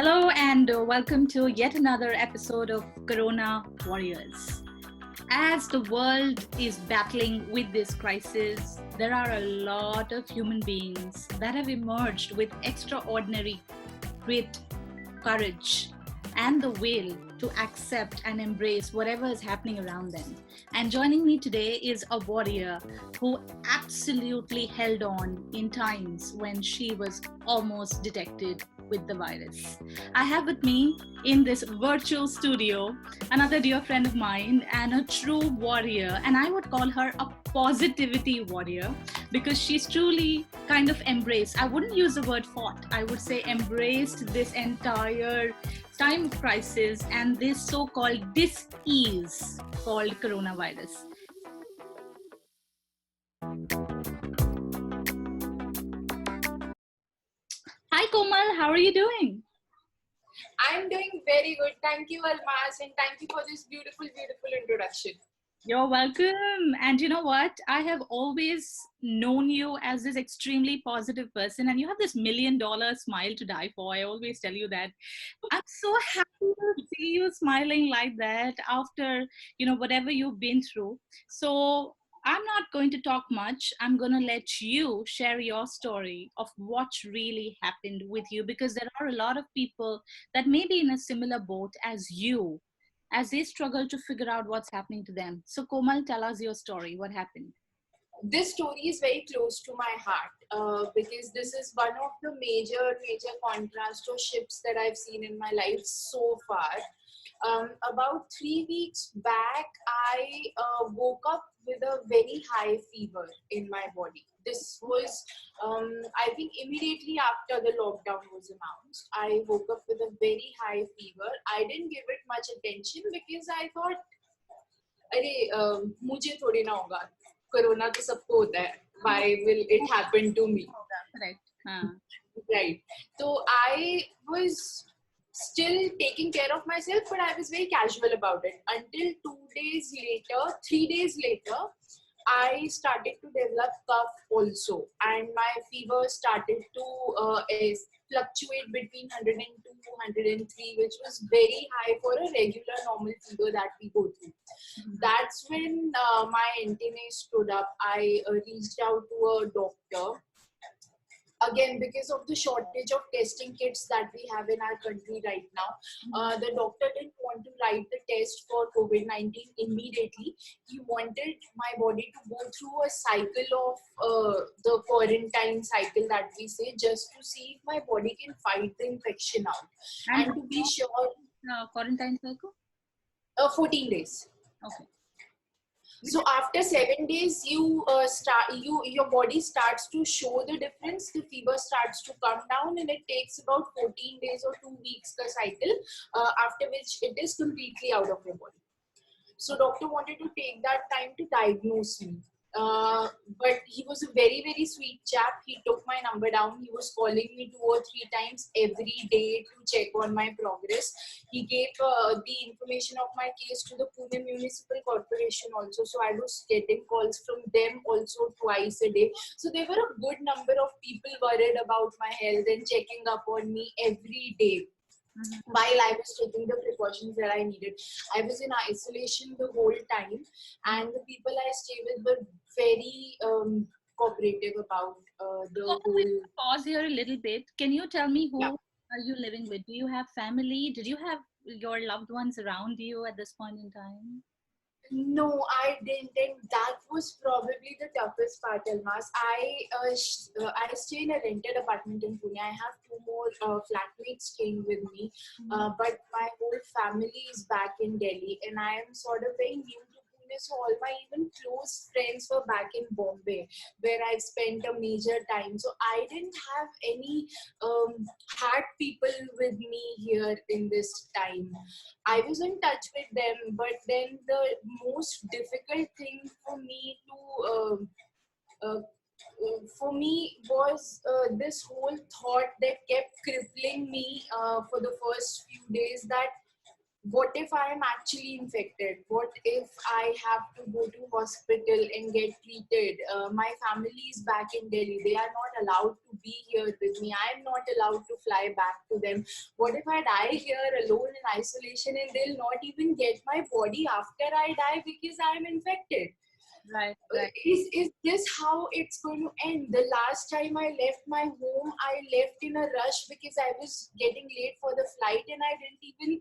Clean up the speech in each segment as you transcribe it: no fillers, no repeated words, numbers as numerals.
Hello and welcome to yet another episode of Corona Warriors. As the world is battling with this crisis, there are a lot of human beings that have emerged with extraordinary grit, courage, and the will to accept and embrace whatever is happening around them. And joining me today is a warrior who absolutely held on in times when she was almost detected with the virus. I have with me in this virtual studio another dear friend of mine and a true warrior, and I would call her a positivity warrior because she's truly kind of embraced. I wouldn't use the word fought, I would say embraced this entire time of crisis and this so-called dis-ease called coronavirus. Hi Komal, how are you doing? I'm doing very good. Thank you, Almas, and thank you for this beautiful introduction. You're welcome. And you know what? I have always known you as this extremely positive person, and you have this $1 million smile to die for. I always tell you that. I'm so happy to see you smiling like that after, whatever you've been through. So I'm not going to talk much. I'm going to let you share your story of what really happened with you, because there are a lot of people that may be in a similar boat as you, as they struggle to figure out what's happening to them. So Komal, tell us your story. What happened? This story is very close to my heart because this is one of the major contrast or shifts that I've seen in my life so far. About 3 weeks back, I woke up with a very high fever in my body. This was, I think, immediately after the lockdown was announced. I woke up with a very high fever. I didn't give it much attention because I thought, अरे मुझे थोड़ी ना होगा, corona तो सबको होता है, why will it happen to me? Right. So I was still taking care of myself, but I was very casual about it until 3 days later, I started to develop cough also, and my fever started to fluctuate between 102 to 103, which was very high for a regular normal fever that we go through. That's when my antennae stood up. I reached out to a doctor. Again, because of the shortage of testing kits that we have in our country right now, the doctor didn't want to write the test for COVID-19 immediately. He wanted my body to go through a cycle of the quarantine cycle that we say, just to see if my body can fight the infection out. And to be sure... quarantine cycle? 14 days. Okay. So after 7 days, your body starts to show the difference. The fever starts to come down, and it takes about 14 days or 2 weeks the cycle, after which it is completely out of your body. So doctor wanted to take that time to diagnose me. But he was a very, very sweet chap. He took my number down. He was calling me 2 or 3 times every day to check on my progress. He gave the information of my case to the Pune Municipal Corporation also. So I was getting calls from them also twice a day. So there were a good number of people worried about my health and checking up on me every day. While I was taking the precautions that I needed. I was in isolation the whole time, and the people I stay with were very cooperative about the whole... Pause here a little bit. Can you tell me who are you living with? Do you have family? Did you have your loved ones around you at this point in time? No, I didn't, and that was probably the toughest part, Almas. I stay in a rented apartment in Pune. I have 2 more flatmates staying with me, but my whole family is back in Delhi, and I am sort of very new to Pune. So all my even close friends were back in Bombay, where I've spent a major time. So I didn't have any hard people with me here in this time. I was in touch with them, but then the most difficult thing for me was this whole thought that kept crippling me for the first few days, that what if I am actually infected? What if I have to go to hospital and get treated? My family is back in Delhi. They are not allowed to be here with me. I am not allowed to fly back to them. What if I die here alone in isolation and they'll not even get my body after I die because I am infected? Right. Is this how it's going to end? The last time I left my home, I left in a rush because I was getting late for the flight and I didn't even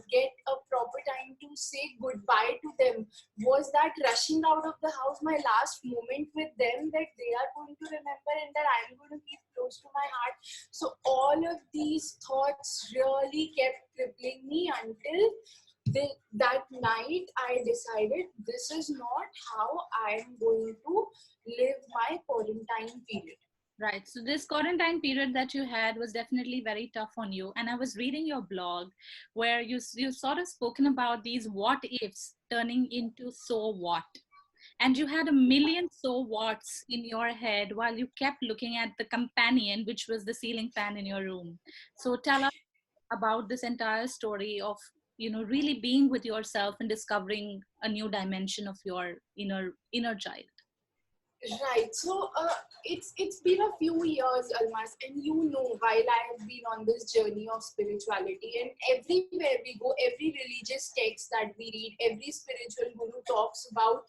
get a proper time to say goodbye to them. Was that rushing out of the house my last moment with them that they are going to remember and that I'm going to keep close to my heart? So all of these thoughts really kept crippling me until that night I decided this is not how I'm going to live my quarantine period. Right. So this quarantine period that you had was definitely very tough on you. And I was reading your blog where you sort of spoken about these what ifs turning into so what. And you had a million so whats in your head while you kept looking at the companion, which was the ceiling fan in your room. So tell us about this entire story of, really being with yourself and discovering a new dimension of your inner child. Right. So it's been a few years, Almas, and while I have been on this journey of spirituality, and everywhere we go, every religious text that we read, every spiritual guru talks about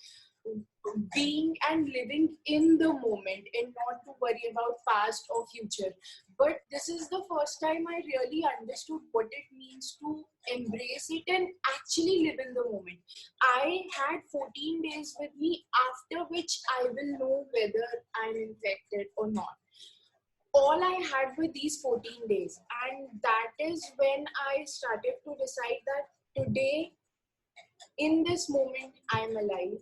being and living in the moment and not to worry about past or future. But this is the first time I really understood what it means to embrace it and actually live in the moment. I had 14 days with me, after which I will know whether I'm infected or not. All I had were these 14 days, and that is when I started to decide that today, in this moment, I'm alive.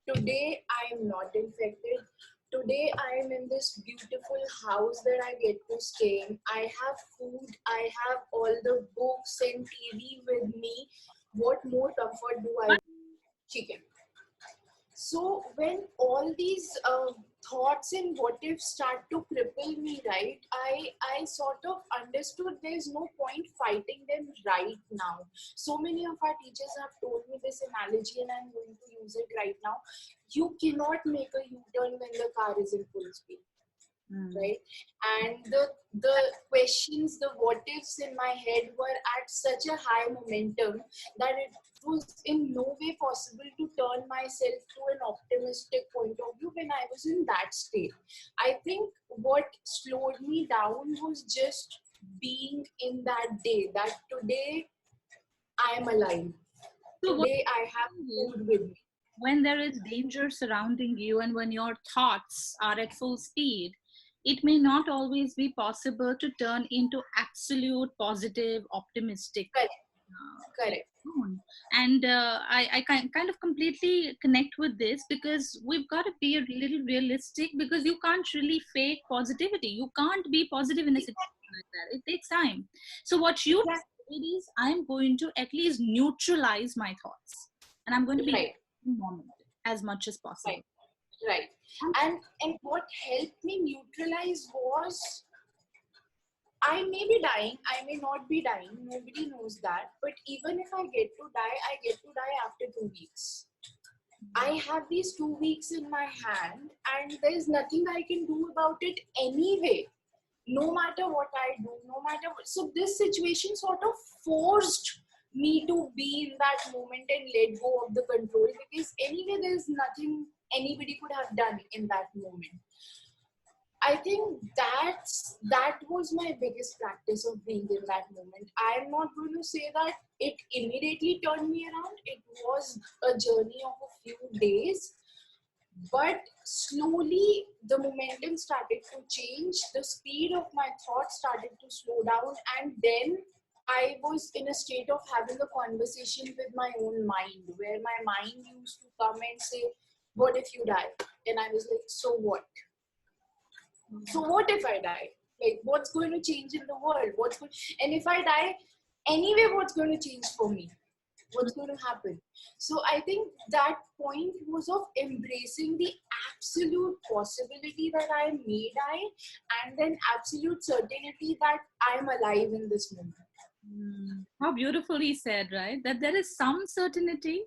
Today, I am not infected. Today, I am in this beautiful house that I get to stay in. I have food. I have all the books and TV with me. What more comfort do I need? Chicken. So when all these thoughts and what if start to cripple me, right, I sort of understood there's no point fighting them right now. So many of our teachers have told me this analogy and I'm going to use it right now. You cannot make a U-turn when the car is in full speed. Right, and the questions, the what ifs in my head were at such a high momentum that it was in no way possible to turn myself to an optimistic point of view when I was in that state. I think what slowed me down was just being in that day, that today I am alive, So what today I have food with me. when there is danger surrounding you and when your thoughts are at full speed, it may not always be possible to turn into absolute positive, optimistic. Correct. Correct. And I kind of completely connect with this because we've got to be a little realistic because you can't really fake positivity. You can't be positive in a situation like that. It takes time. So what you did is I'm going to at least neutralize my thoughts and I'm going to be Right. in the moment as much as possible. Right. And what helped me neutralize was I may be dying, I may not be dying, nobody knows that. But even if I get to die, I get to die after 2 weeks. I have these 2 weeks in my hand and there's nothing I can do about it anyway. No matter what I do, no matter what. So this situation sort of forced me to be in that moment and let go of the control because anyway there's nothing anybody could have done in that moment. I think that was my biggest practice of being in that moment. I'm not going to say that it immediately turned me around. It was a journey of a few days, but slowly the momentum started to change. The speed of my thoughts started to slow down, and then I was in a state of having a conversation with my own mind, where my mind used to come and say, "What if you die?" And I was like, "So what? So what if I die? Like, what's going to change in the world? And if I die, anyway, what's going to change for me? What's going to happen?" So I think that point was of embracing the absolute possibility that I may die and then absolute certainty that I'm alive in this moment. How beautifully said, right? That there is some certainty,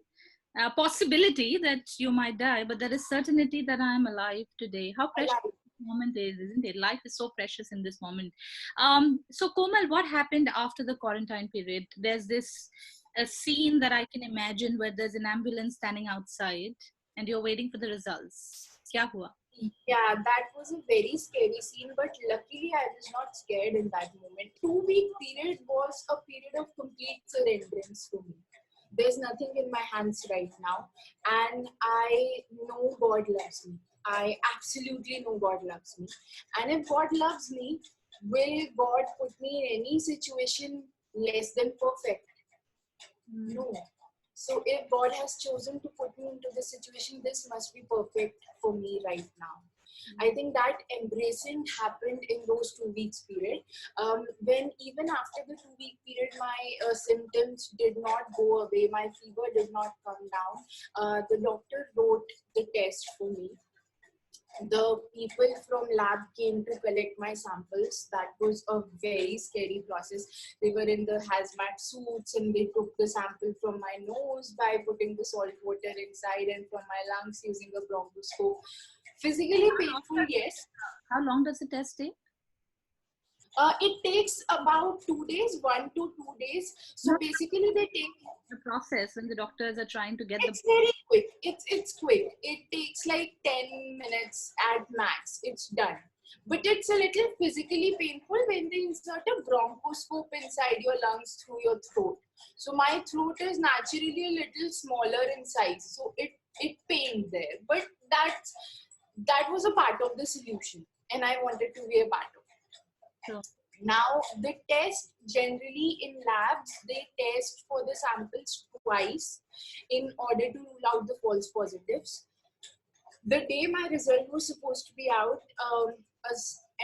possibility that you might die, but there is certainty that I am alive today. How precious Alive. this moment is, isn't it? Life is so precious in this moment. So, Komal, what happened after the quarantine period? There's this a scene that I can imagine where there's an ambulance standing outside and you're waiting for the results. Kya hua? Yeah, that was a very scary scene, but luckily I was not scared in that moment. 2 week period was a period of complete surrenderance for me. There's nothing in my hands right now, and I know God loves me. I absolutely know God loves me. And if God loves me, will God put me in any situation less than perfect? No. So if God has chosen to put me into this situation, this must be perfect for me right now. I think that embracing happened in those 2 weeks period. When even after the 2 week period, my symptoms did not go away, my fever did not come down. The doctor wrote the test for me. The people from lab came to collect my samples. That was a very scary process. They were in the hazmat suits and they took the sample from my nose by putting the salt water inside and from my lungs using a bronchoscope. Physically painful, yes. How long does the test take? It takes about 2 days, 1 to 2 days. So basically they take, The process when the doctors are trying to get it's very quick. It's quick. It takes like 10 minutes at max. It's done. But it's a little physically painful when they insert a bronchoscope inside your lungs through your throat. So my throat is naturally a little smaller in size. So it pained there. But that was a part of the solution. And I wanted to be a part of it. Sure. Now, the test generally in labs, they test for the samples twice in order to rule out the false positives. The day my result was supposed to be out,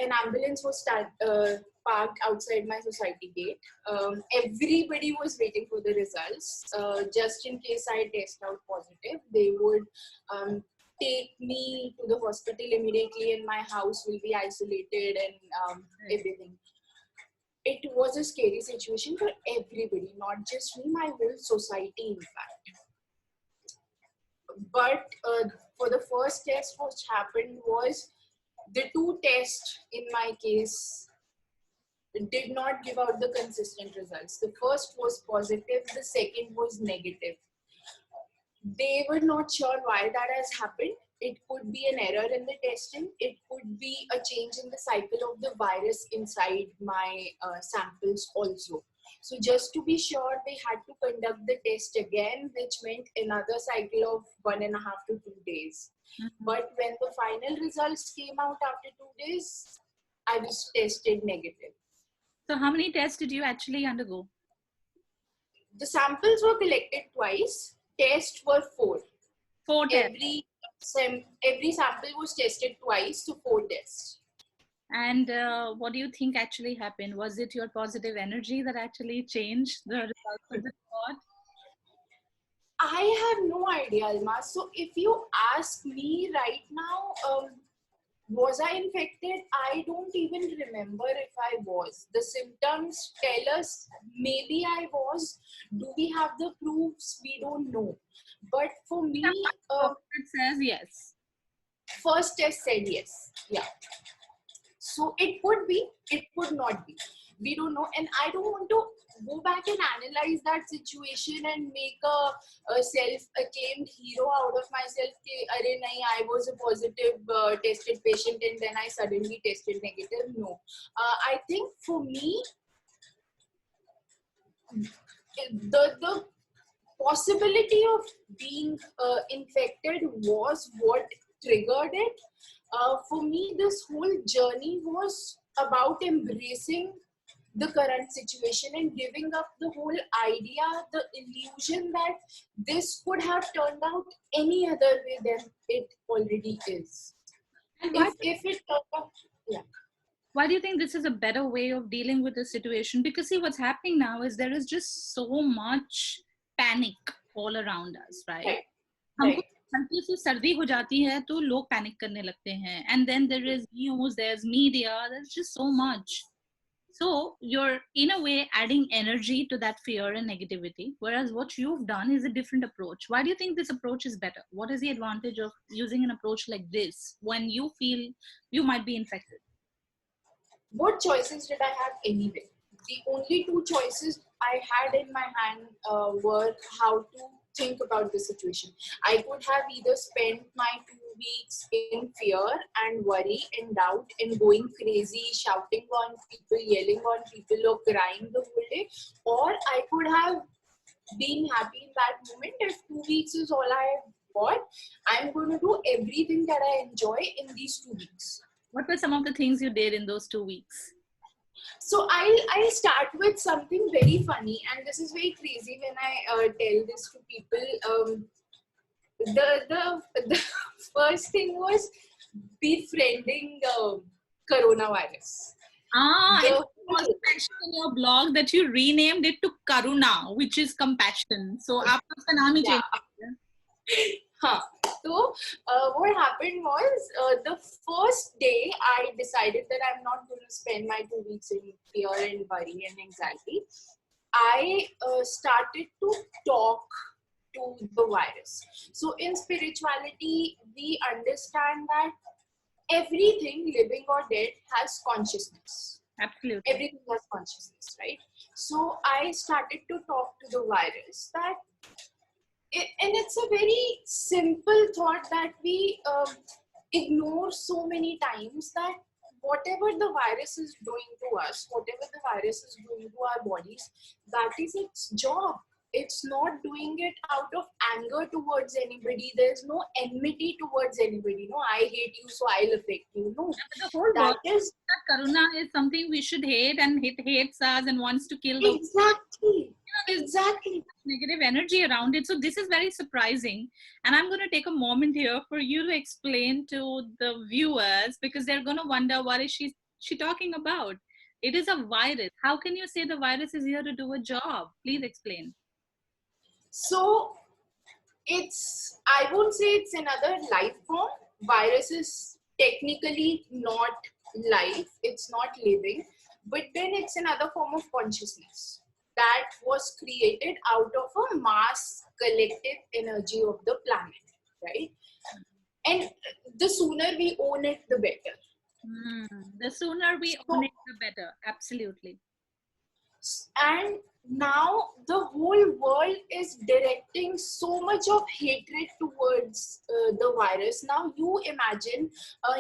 an ambulance was parked outside my society gate. Everybody was waiting for the results. Just in case I test out positive, they would take me to the hospital immediately and my house will be isolated and everything. It was a scary situation for everybody, not just me, my whole society, in fact. But for the first test, what happened was the two tests in my case did not give out the consistent results. The first was positive, the second was negative. They were not sure why that has happened. It could be an error in the testing. It could be a change in the cycle of the virus inside my samples also. So just to be sure, they had to conduct the test again, which meant another cycle of 1.5 to 2 days. But when the final results came out after 2 days, I was tested negative. So how many tests did you actually undergo? The samples were collected twice. Tests were 4. 4 tests. Every sample was tested twice, so 4 tests. And what do you think actually happened? Was it your positive energy that actually changed the results of the report? I have no idea, Almas. So if you ask me right now, was I infected? I don't even remember if I was. The symptoms tell us maybe I was. Do we have the proofs? We don't know. But for me, it says yes. First test said yes. Yeah. So it could be, it could not be. We don't know. And I don't want to go back and analyze that situation and make a self-acclaimed hero out of myself. I was a positive tested patient and then I suddenly tested negative. No. I think for me, the possibility of being infected was what triggered it. For me, this whole journey was about embracing the current situation and giving up the whole idea, the illusion that this could have turned out any other way than it already is. If it turned out, yeah. Why do you think this is a better way of dealing with the situation? Because see, what's happening now is there is just so much panic all around us, right? Right. हल्की सी सर्दी हो जाती है तो लोग panic करने लगते हैं, and then there is news, there's media, there's just so much. So you're in a way adding energy to that fear and negativity, whereas what you've done is a different approach. Why do you think this approach is better? What is the advantage of using an approach like this when you feel you might be infected? What choices did I have anyway? The only two choices I had in my hand were how to think about the situation. I could have either spent my 2 weeks in fear and worry and doubt and going crazy, shouting on people, yelling on people, or crying the whole day, or I could have been happy in that moment. If 2 weeks is all I got, I'm going to do everything that I enjoy in these 2 weeks. What were some of the things you did in those 2 weeks? So I'll start with something very funny, and this is very crazy when I tell this to people. The first thing was befriending coronavirus. It The was mentioned in your blog that you renamed it to Karuna, which is compassion. So, आपका उसका नाम ही yeah. change. Huh. So what happened was the first day I decided that I'm not going to spend my 2 weeks in fear and worry and anxiety. I started to talk to the virus. So in spirituality, we understand that everything living or dead has consciousness. Absolutely. Everything has consciousness, right? So I started to talk to the virus that and it's a very simple thought that we ignore so many times, that whatever the virus is doing to us, whatever the virus is doing to our bodies, that is its job. It's not doing it out of anger towards anybody. There's no enmity towards anybody. No, I hate you, so I'll affect you. No, the whole that world is that Karuna is something we should hate, and it hates us and wants to kill the exactly. there's Exactly. negative energy around it. So this is very surprising. And I'm going to take a moment here for you to explain to the viewers, because they're going to wonder, what is she talking about? It is a virus. How can you say the virus is here to do a job? Please explain. So I won't say it's another life form. Virus is technically not life, it's not living, but then it's another form of consciousness that was created out of a mass collective energy of the planet, right? And the sooner we own it, the better. The sooner we own it, the better. Absolutely. And now the whole world is directing so much of hatred towards the virus. Now you imagine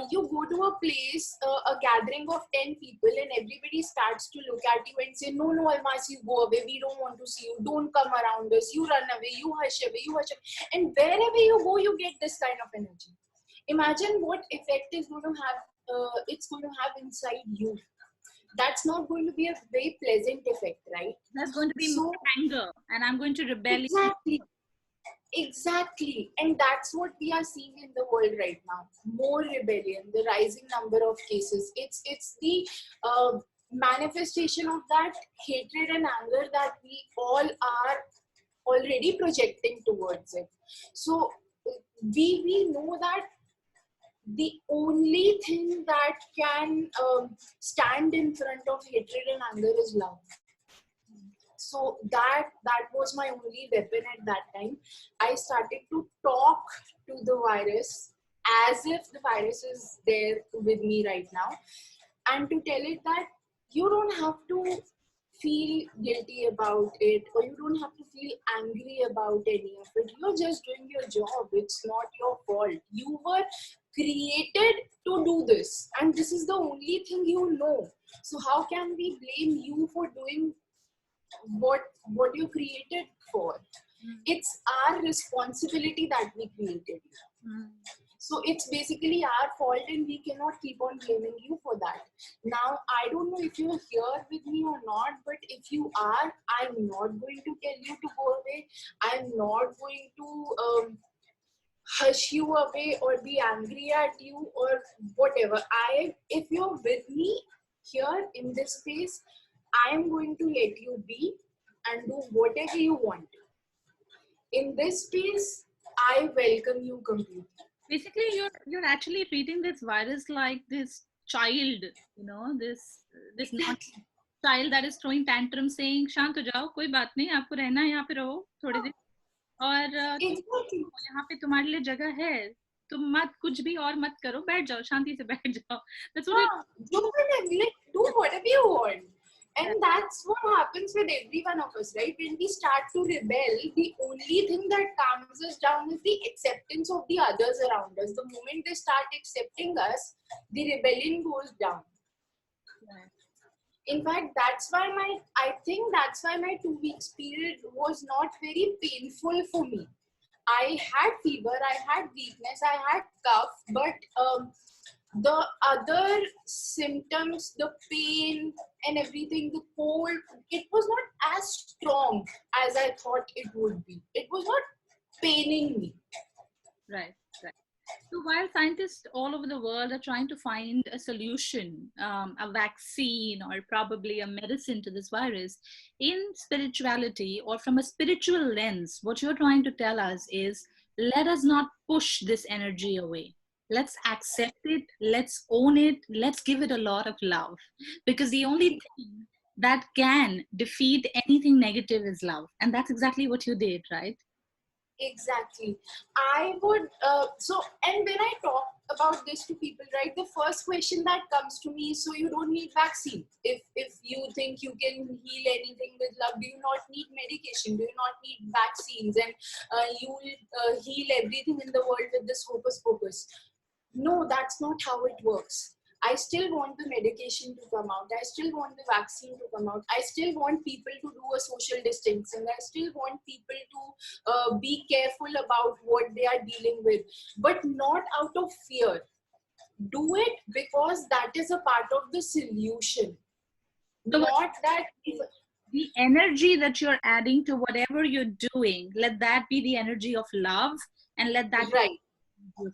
you go to a place, a gathering of 10 people, and everybody starts to look at you and say, no, Almas, you go away, we don't want to see you, don't come around us, you run away, you hush away, you hush away. And wherever you go, you get this kind of energy. Imagine what effect it's going to have inside you. That's not going to be a very pleasant effect, right? That's going to be anger, and I'm going to rebel. Exactly. And that's what we are seeing in the world right now. More rebellion, the rising number of cases. It's the manifestation of that hatred and anger that we all are already projecting towards it. So we know that the only thing that can stand in front of hatred and anger is love. So that was my only weapon at that time. I started to talk to the virus as if the virus is there with me right now, and to tell it that you don't have to feel guilty about it, or you don't have to feel angry about any of it. You're just doing your job. It's not your fault. You were created to do this, and this is the only thing you know. So how can we blame you for doing what you created for? It's our responsibility that we created. So it's basically our fault, and we cannot keep on blaming you for that. Now, I don't know if you're here with me or not, but if you are, I'm not going to tell you to go away. I'm not going to hush you away or be angry at you or whatever. If you're with me here in this space, I'm going to let you be and do whatever you want. In this space, I welcome you completely. Basically, you're actually treating this virus like this child, this not child that is throwing tantrums saying शांत हो जाओ कोई बात नहीं आपको रहना है यहाँ पे रहो थोड़े दिन और Exactly. यहाँ पे तुम्हारे लिए जगह है तुम मत कुछ भी और मत करो बैठ जाओ शांति से बैठ जाओ that's what it Do whatever you want. And that's what happens with every one of us, right? When we start to rebel, the only thing that calms us down is the acceptance of the others around us. The moment they start accepting us, the rebellion goes down. In fact, I think that's why my 2 weeks period was not very painful for me. I had fever, I had weakness, I had cough, but the other symptoms, the pain and everything, the cold, it was not as strong as I thought it would be. It was not paining me. Right. So while scientists all over the world are trying to find a solution, a vaccine, or probably a medicine to this virus, in spirituality or from a spiritual lens, what you're trying to tell us is let us not push this energy away. Let's accept it, let's own it, let's give it a lot of love. Because the only thing that can defeat anything negative is love. And that's exactly what you did, right? Exactly. I would, and when I talk about this to people, right, the first question that comes to me is, so you don't need vaccine. If you think you can heal anything with love, do you not need medication? Do you not need vaccines? And you will heal everything in the world with this hocus pocus. No, that's not how it works. I still want the medication to come out. I still want the vaccine to come out. I still want people to do a social distancing. I still want people to be careful about what they are dealing with, but not out of fear. Do it because that is a part of the solution. So not that the energy that you're adding to whatever you're doing, let that be the energy of love, and let that right.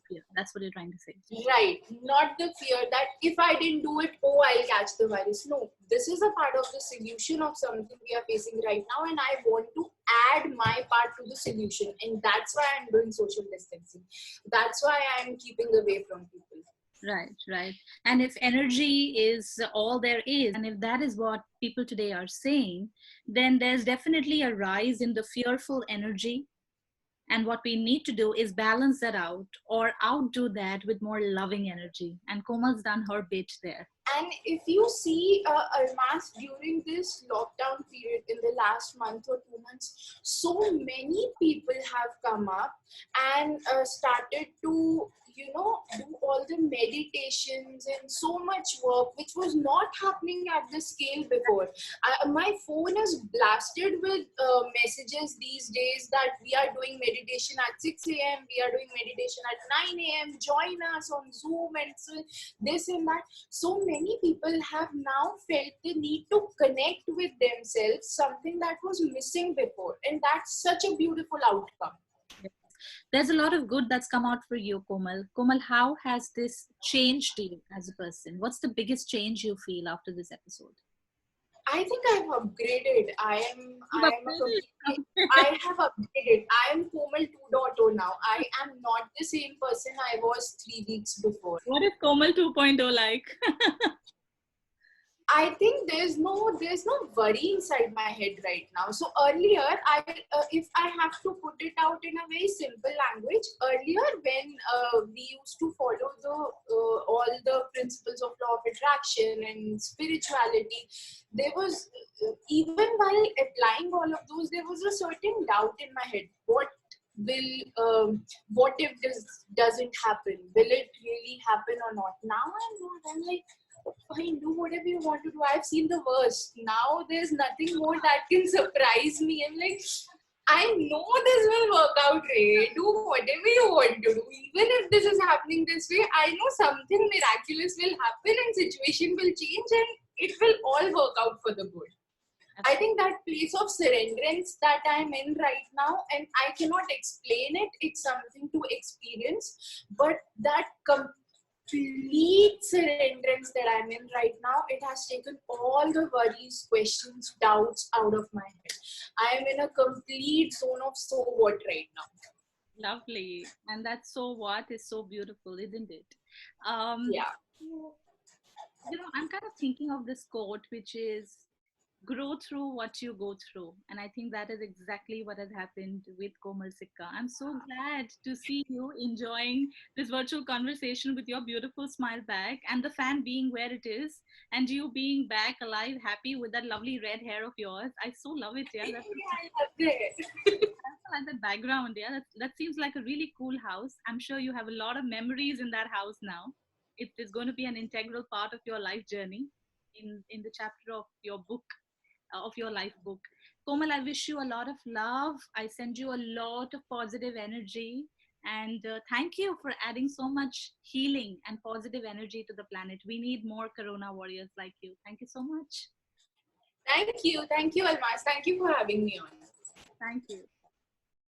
Fear. That's what you're trying to say. Right. Not the fear that if I didn't do it, oh, I'll catch the virus. No, this is a part of the solution of something we are facing right now. And I want to add my part to the solution. And that's why I'm doing social distancing. That's why I'm keeping away from people. Right. And if energy is all there is, and if that is what people today are saying, then there's definitely a rise in the fearful energy. And what we need to do is balance that out or outdo that with more loving energy. And Komal's done her bit there. And if you see Almas during this lockdown period in the last month or 2 months, so many people have come up and started to, do all the meditations and so much work, which was not happening at the scale before. My phone is blasted with messages these days that we are doing meditation at 6 a.m., we are doing meditation at 9 a.m., join us on Zoom and so this and that. So many people have now felt the need to connect with themselves, something that was missing before. And that's such a beautiful outcome. There's a lot of good that's come out for you, Komal. Komal, how has this changed you as a person? What's the biggest change you feel after this episode? I think I've upgraded. I have upgraded. I am Komal 2.0 now. I am not the same person I was 3 weeks before. What is Komal 2.0 like? I think there's no worry inside my head right now. So earlier, if I have to put it out in a very simple language, earlier when we used to follow all the principles of law of attraction and spirituality, there was even while applying all of those, there was a certain doubt in my head. What if this doesn't happen? Will it really happen or not? Now I'm like, fine, do whatever you want to do. I've seen the worst. Now there's nothing more that can surprise me. I'm like, I know this will work out, Ray. Do whatever you want to do. Even if this is happening this way, I know something miraculous will happen and situation will change and it will all work out for the good. I think that place of surrenderance that I'm in right now, and I cannot explain it, it's something to experience, but that complete surrenderance that I'm in right now, it has taken all the worries, questions, doubts out of my head. I am in a complete zone of so what right now. Lovely. And that so what is so beautiful, isn't it? Yeah. I'm kind of thinking of this quote, which is, grow through what you go through. And I think that is exactly what has happened with Komal Sikka. I'm so glad to see you enjoying this virtual conversation with your beautiful smile back, and the fan being where it is, and you being back alive, happy with that lovely red hair of yours. I so love it. Yeah, that's Yeah, I love it. like the background. Yeah, that seems like a really cool house. I'm sure you have a lot of memories in that house now. It is going to be an integral part of your life journey in the chapter of your book, of your life book. Komal, I wish you a lot of love. I send you a lot of positive energy. And thank you for adding so much healing and positive energy to the planet. We need more Corona warriors like you. Thank you so much. Thank you, Almas. Thank you for having me on. Thank you.